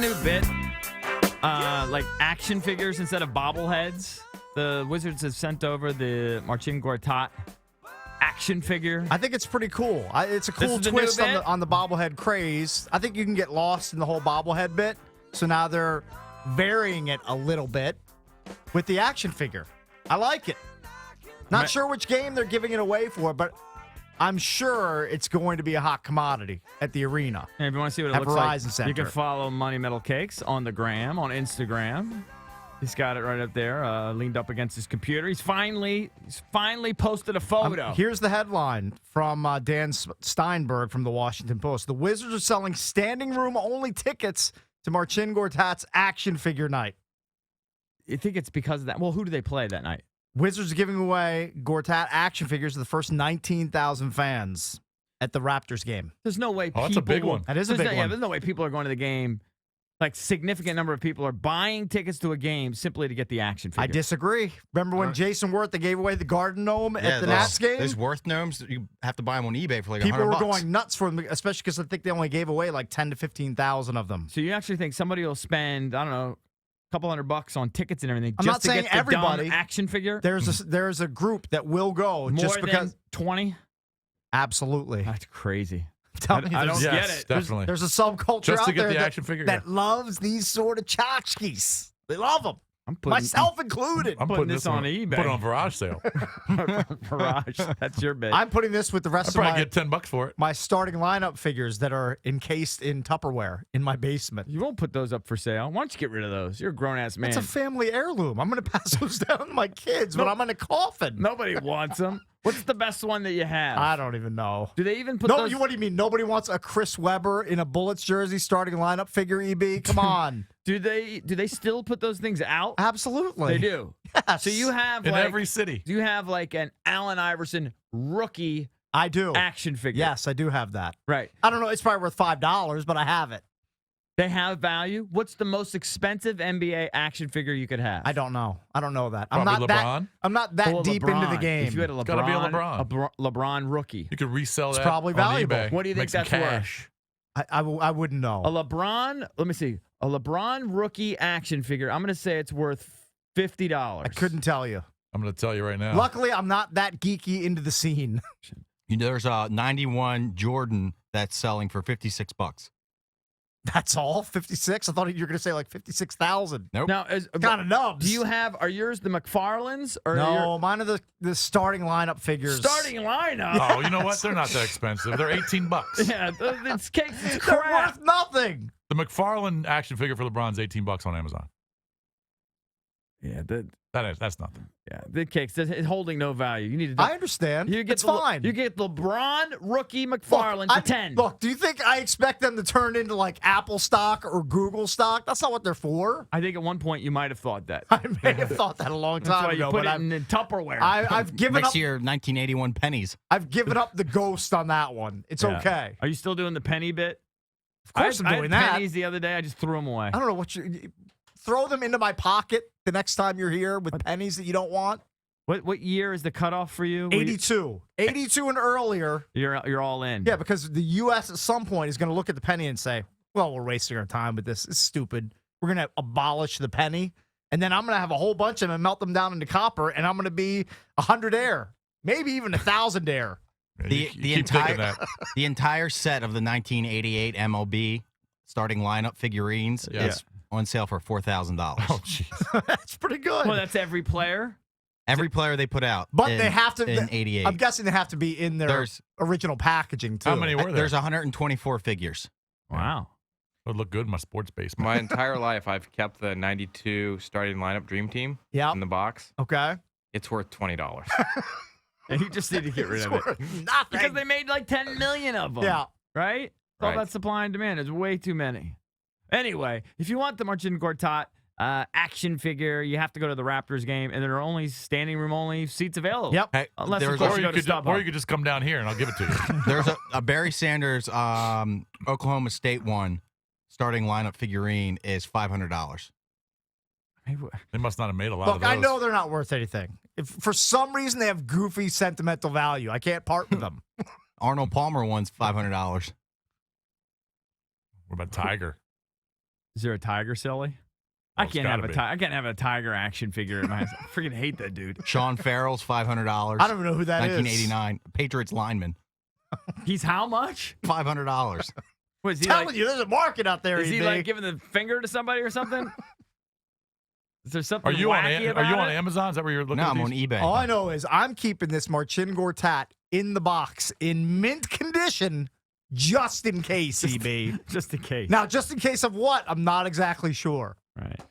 new bit, like action figures instead of bobbleheads. The Wizards have sent over the Marcin Gortat action figure. I think it's pretty cool. It's a cool twist on the bobblehead craze. I think you can get lost in the whole bobblehead bit. So now they're varying it a little bit with the action figure. I like it. Not sure which game they're giving it away for, but I'm sure it's going to be a hot commodity at the arena. And if you want to see what it looks like, you can follow Money Metal Cakes on the gram, on Instagram. He's got it right up there, leaned up against his computer. He's finally posted a photo. Here's the headline from Dan Steinberg from the Washington Post. The Wizards are selling standing room only tickets to Marcin Gortat's action figure night. You think it's because of that? Well, who do they play that night? Wizards are giving away Gortat action figures to the first 19,000 fans at the Raptors game. There's no way people... that's a big one. That is a big one. Yeah, there's no way people are going to the game. Like, significant number of people are buying tickets to a game simply to get the action figure. I disagree. Remember when Jason Worth, they gave away the Garden Gnome at the Nats game? Those Worth Gnomes, you have to buy them on eBay for like $100. People were going nuts for them, especially because I think they only gave away like 10 to 15,000 of them. So you actually think somebody will spend, I don't know, a couple $100 on tickets and everything I'm just not to saying get the everybody. dumb action figure? There's a group that will go More just because. than 20? Absolutely. That's crazy. I don't get it. Definitely. There's a subculture Just to out get there the action figure, that loves these sort of tchotchkes. They love them. Myself included. I'm putting this on eBay. Put it on Garage sale. Garage. That's your bit. I'm putting this with the rest I'll of probably get $10 for it. my starting lineup figures that are encased in Tupperware in my basement. You won't put those up for sale. Why don't you get rid of those? You're a grown-ass man. It's a family heirloom. I'm going to pass those down to my kids when I'm in a coffin. Nobody wants them. What's the best one that you have? I don't even know. Do they even put No, those? what do you mean? Nobody wants a Chris Webber in a Bullets jersey starting lineup figure, EB? Come on. Do they still put those things out? Absolutely. They do. Yes. So you have in every city. Do you have like an Allen Iverson rookie I do. action figure? Yes, I do have that. Right. I don't know. It's probably worth $5, but I have it. They have value. What's the most expensive NBA action figure you could have? I don't know. I don't know that. Probably I'm not LeBron? I'm not that Well, deep LeBron. into the game. If you had a LeBron, gotta be a LeBron. a LeBron rookie. You could resell It's that probably on valuable. eBay. What do you think Make some that's worth? cash. I wouldn't know. A LeBron, let me see. A LeBron rookie action figure. I'm going to say it's worth $50. I couldn't tell you. I'm going to tell you right now. Luckily, I'm not that geeky into the scene. There's a 91 Jordan that's selling for $56. That's all? 56? I thought you were going to say like 56,000. Nope. Now, Kind of nubs. do you have, are yours the McFarlanes? Or No, mine are the starting lineup figures. starting lineup? Oh, you know what? They're not that expensive. They're $18. Yeah, it's cakes. It's They're crap. worth nothing. The McFarlane action figure for LeBron's $18 on Amazon. Yeah, That's nothing. yeah, the cakes. It's holding no value. You need to. I understand. You get it's fine. You get LeBron rookie McFarlane for 10. Look, do you think I expect them to turn into like Apple stock or Google stock? That's not what they're for. I think at one point you might have thought that. I may have thought that a long That's time why you ago, put but it in Tupperware. I've given Next up. year, 1981 pennies. I've given up the ghost on that one. It's Yeah. okay. Are you still doing the penny bit? Of course, I I'm had doing that. pennies the other day. I just threw them away. I don't know what you throw them into my pocket the next time you're here with pennies that you don't want. What year is the cutoff for you? 82 and earlier. You're all in. Yeah, because the U.S. at some point is going to look at the penny and say, well, we're wasting our time with this. It's stupid. We're going to abolish the penny. And then I'm going to have a whole bunch of them and melt them down into copper, and I'm going to be 100 air, maybe even 1,000 air. You keep thinking that. The entire set of the 1988 MLB starting lineup figurines is on sale for $4,000. Oh, jeez. That's pretty good. Well, that's every player. Every player they put out. But they have to. in '88. I'm guessing they have to be in their original packaging, too. How many were there? There's 124 figures. Wow. It would look good in my sports basement. My entire life, I've kept the 92 starting lineup Dream Team in the box. Okay. It's worth $20. And you just need to get rid of it. Nothing. Because they made like 10 million of them. Yeah. Right? All Right. that supply and demand. There's way too many. Anyway, if you want the Marcin Gortat action figure, you have to go to the Raptors game, and there are only standing room only seats available. Yep. Hey, Unless, there's of course, or, you you go to could, StubHub. or you could just come down here and I'll give it to you. There's a Barry Sanders Oklahoma State one starting lineup figurine is $500. They must not have made a lot of Look, those. I know they're not worth anything. If for some reason they have goofy sentimental value, I can't part with them. Arnold Palmer one's $500. What about Tiger? Is there a tiger, silly? I can't have a tiger action figure in my house. I freaking hate that dude. Sean Farrell's $500. I don't even know who that is. 1989 Patriots lineman. He's how much? $500. Was he telling you, there's a market out there. Is he like giving the finger to somebody or something? Is there something Are you on on Amazon? Is that where you're looking? No, at I'm these? on eBay. All I know is I'm keeping this Marcin Gortat in the box in mint condition just in case, EB. Just in case. Now, just in case of what? I'm not exactly sure. Right.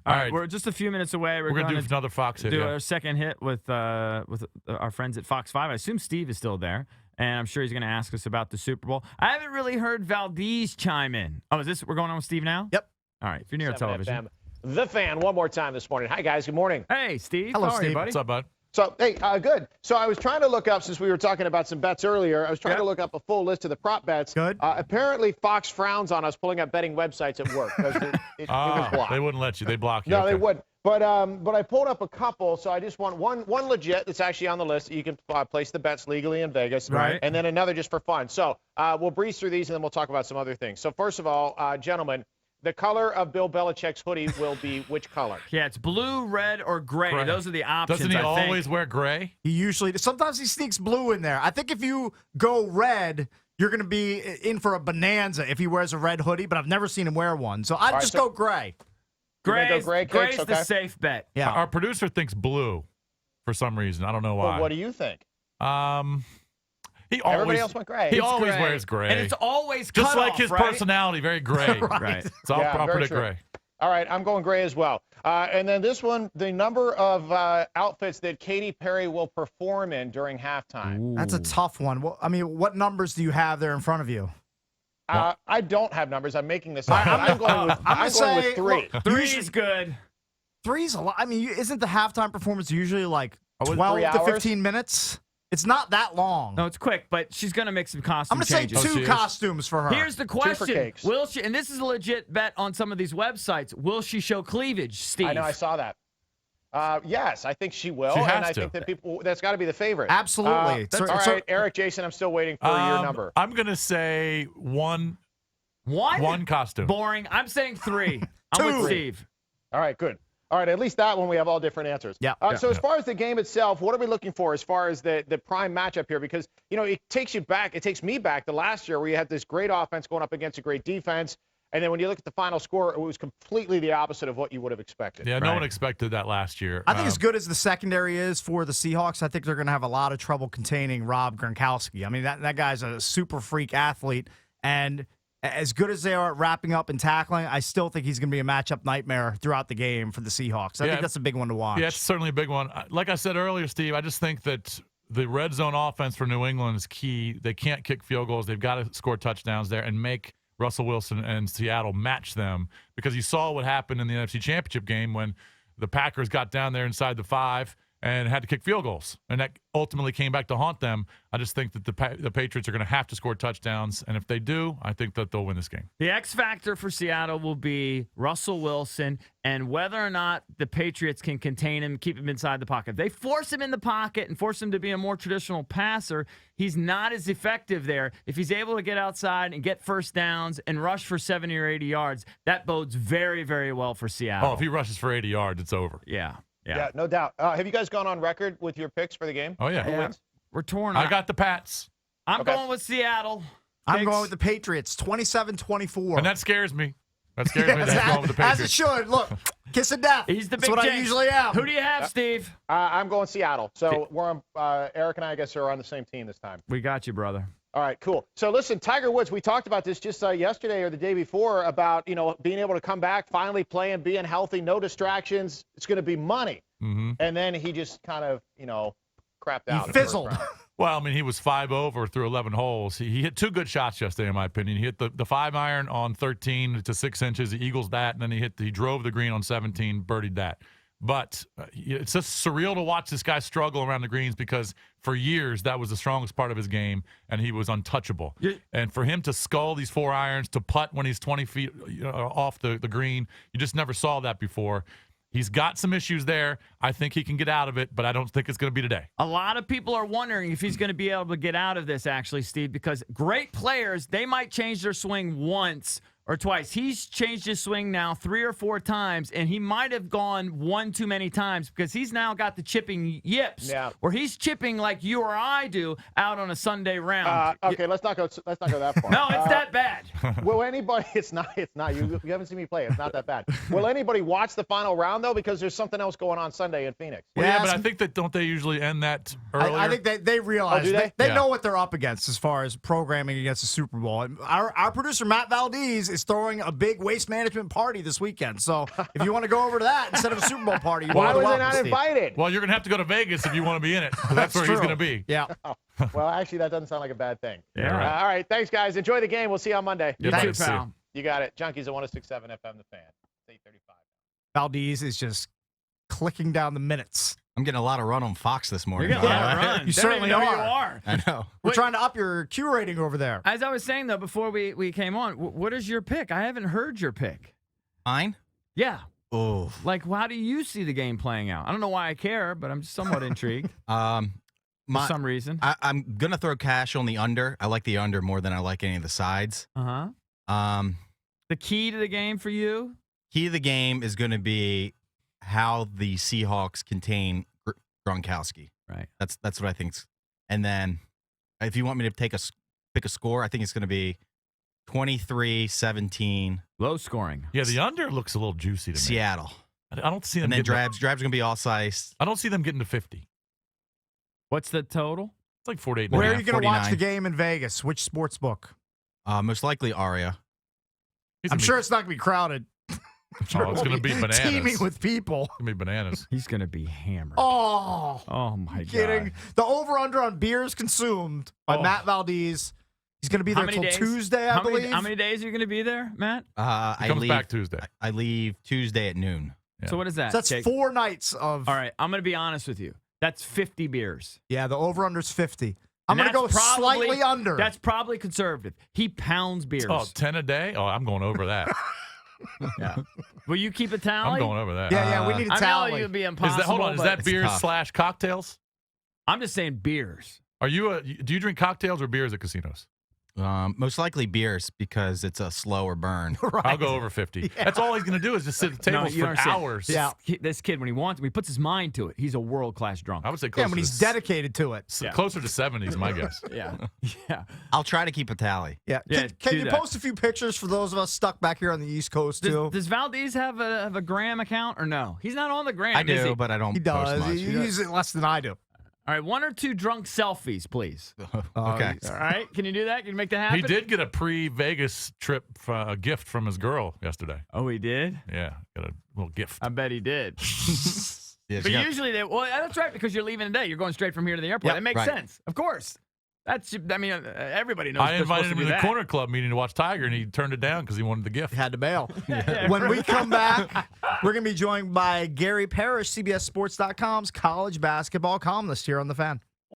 All right. We're just a few minutes away. We're going to do another Fox hit. Do our second hit with our friends at Fox 5. I assume Steve is still there, and I'm sure he's going to ask us about the Super Bowl. I haven't really heard Valdez chime in. Oh, we're going on with Steve now? Yep. All right. If you're near television. FM. The Fan one more time this morning. Hi, guys. Good morning. Hey, Steve. Hello, How are you, Steve. buddy? What's up, bud? So, hey, good. So I was trying to look up, since we were talking about some bets earlier, I was trying to look up a full list of the prop bets. Good. Apparently, Fox frowns on us pulling up betting websites at work because it was blocked. They wouldn't let you. They block you. No, okay. they wouldn't. But I pulled up a couple, so I just want one legit that's actually on the list. You can place the bets legally in Vegas. Right. And then another just for fun. So we'll breeze through these, and then we'll talk about some other things. So first of all, gentlemen, the color of Bill Belichick's hoodie will be which color? Yeah, it's blue, red, or gray. Those are the options. Doesn't he I think. always wear gray? He usually, sometimes he sneaks blue in there. I think if you go red, you're going to be in for a bonanza if he wears a red hoodie, but I've never seen him wear one. So I'd just go gray. Gray's Gray's okay. the safe bet. Yeah. Our producer thinks blue for some reason. I don't know why. Well, what do you think? Everybody else went gray. He It's always gray. wears gray. And it's always just cut like off, his right? personality, very gray. Right. So I'll very put it true. gray. All right, I'm going gray as well. And then this one, the number of outfits that Katy Perry will perform in during halftime. That's a tough one. Well, I mean, what numbers do you have there in front of you? I don't have numbers. I'm making this up. I'm going with three. Look, Three's good. Three's a lot. I mean, isn't the halftime performance usually like 3 12 to hours? 15 minutes? It's not that long. No, it's quick, but she's going to make some costume I'm going to say changes. two costumes for her. Here's the question. cakes. Will she, and this is a legit bet on some of these websites, will she show cleavage, Steve? I know, I saw that. Yes, I think she will. She has and I to. think that's got to be the favorite. Absolutely. All right, Eric, Jason, I'm still waiting for your number. I'm going to say one costume. Boring. I'm saying 3. I'm with Steve. All right, good. All right, at least that one we have all different answers. Yeah. So as far as the game itself, what are we looking for as far as the prime matchup here? Because, it takes me back to last year where you had this great offense going up against a great defense. And then when you look at the final score, it was completely the opposite of what you would have expected. Yeah, no one expected that last year. I think as good as the secondary is for the Seahawks, I think they're going to have a lot of trouble containing Rob Gronkowski. I mean, that guy's a super freak athlete. And as good as they are at wrapping up and tackling, I still think he's going to be a matchup nightmare throughout the game for the Seahawks. I think that's a big one to watch. Yeah, it's certainly a big one. Like I said earlier, Steve, I just think that the red zone offense for New England is key. They can't kick field goals. They've got to score touchdowns there and make Russell Wilson and Seattle match them, because you saw what happened in the NFC Championship game when the Packers got down there inside the 5 and had to kick field goals, and that ultimately came back to haunt them. I just think that the Patriots are going to have to score touchdowns, and if they do, I think that they'll win this game. The X factor for Seattle will be Russell Wilson and whether or not the Patriots can contain him, keep him inside the pocket. If they force him in the pocket and force him to be a more traditional passer, he's not as effective there. If he's able to get outside and get first downs and rush for 70 or 80 yards, that bodes very, very well for Seattle. Oh, if he rushes for 80 yards, it's over. Yeah. Yeah, no doubt. Have you guys gone on record with your picks for the game? Oh, yeah. Who wins? We're torn. I got the Pats. I'm going with Seattle. I'm going with the Patriots, 27-24. And that scares me. That scares me. That's going with the Patriots. As it should. Look, kiss of death. He's the That's big what Jinx. I usually am. Who do you have, Steve? I'm going Seattle. So we're on, Eric and I guess, are on the same team this time. We got you, brother. All right, cool. So listen, Tiger Woods, we talked about this just yesterday or the day before about, being able to come back, finally playing, being healthy, no distractions. It's going to be money. Mm-hmm. And then he just kind of, crapped out. He fizzled. Well, I mean, he was 5 over through 11 holes. He hit 2 good shots yesterday, in my opinion. He hit the 5-iron on 13 to 6 inches. He eagles that, and then he drove the green on 17, birdied that. But it's just surreal to watch this guy struggle around the greens, because for years that was the strongest part of his game, and he was untouchable. Yeah. And for him to scull these 4-irons, to putt when he's 20 feet off the green, you just never saw that before. He's got some issues there. I think he can get out of it, but I don't think it's going to be today. A lot of people are wondering if he's going to be able to get out of this, actually, Steve, because great players, they might change their swing once or twice. He's changed his swing now 3 or 4 times, and he might have gone one too many times because he's now got the chipping yips, where he's chipping like you or I do out on a Sunday round. Okay, let's not go that far. No, it's that bad. Will anybody? It's not. You haven't seen me play. It's not that bad. Will anybody watch the final round though? Because there's something else going on Sunday in Phoenix. Well, yeah, but I think that don't they usually end that earlier? I think they realize they Yeah. know what they're up against as far as programming against the Super Bowl. And our producer Matt Valdez is throwing a big waste management party this weekend. So if you want to go over to that instead of a Super Bowl party, you're Why more was than they not welcome, Steve. invited? Well, you're gonna have to go to Vegas if you want to be in it. That's where he's true. gonna be. Yeah. Well, actually, that doesn't sound like a bad thing. Yeah, right. All right. Thanks, guys. Enjoy the game. We'll see you on Monday. Yeah, Thank buddy. you, See you. pal. You got it. Junkies at 106.7 FM, The Fan. It's 8:35. Valdez is just clicking down the minutes. I'm getting a lot of run on Fox this morning. You're getting a lot of right? runs. You They don't certainly even know who you are. are. I know. We're trying to up your Q rating over there. As I was saying, though, before we came on, what is your pick? I haven't heard your pick. Mine? Yeah. Oh. Like, how do you see the game playing out? I don't know why I care, but I'm somewhat intrigued for some reason. I'm gonna throw cash on the under. I like the under more than I like any of the sides. The key to the game for you? Key to the game is going to be how the Seahawks contain Gronkowski. Right. That's what I think. And then, if you want me to pick a score, I think it's going to be 23-17. Low scoring. Yeah, the under looks a little juicy to me. Seattle. I don't see them. And then getting Drab's going to be all size. I don't see them getting to 50. What's the total? It's like 48. Where are you going to watch 49. the game in Vegas? Which sports book? Most likely Aria. I'm sure it's not going to be crowded. It's going to be bananas. Teeming with people. It's going to be bananas. He's going to be hammered. Oh, My kidding. God. The over-under on beers consumed by Matt Valdez. He's going to be How there many until days? Tuesday, I believe. How many days are you going to be there, Matt? I Comes leave back Tuesday. I leave Tuesday at noon. Yeah. So what is that? So that's Okay. 4 nights of. All right, I'm going to be honest with you. That's 50 beers. Yeah, the over-under's 50. I'm And going to go that's probably- slightly under. That's probably conservative. He pounds beers. Oh, 10 a day? Oh, I'm going over that. Yeah. Will you keep a tally? I'm going over that. yeah, we need a I know tally. it would be Is impossible. that, hold on, is but that beers tough. / cocktails? I'm just saying beers. Do you drink cocktails or beers at casinos? Most likely beers because it's a slower burn. Right. I'll go over 50. That's all he's going to do is just sit at the tables you for understand. hours. Yeah. This kid, when he wants, when he puts his mind to it, he's a world-class drunk. I would say Yeah, closer when he's to dedicated to it. closer to 70 is my guess. Yeah. Yeah. I'll try to keep a tally. Yeah. Yeah, Can do you that. post a few pictures for those of us stuck back here on the East Coast, too? Does Valdez have a Gram account or no? He's not on the Gram. I is do, he? but I don't He post does. much. He uses it less than I do. All right, 1 or 2 drunk selfies, please. Okay. All right, can you do that? Can you make that happen? He did get a pre-Vegas trip gift from his girl yesterday. Oh, he did? Yeah, got a little gift. I bet he did. Yes, But yeah. usually that's right, because you're leaving today. You're going straight from here to the airport. Yep, That makes right. sense. Of course. Everybody knows I they're supposed invited to him do to the that. Corner Club meeting to watch Tiger, and he turned it down because he wanted the gift. Had to bail. Yeah, When we right. come back, we're going to be joined by Gary Parrish, CBSSports.com's college basketball columnist here on The Fan.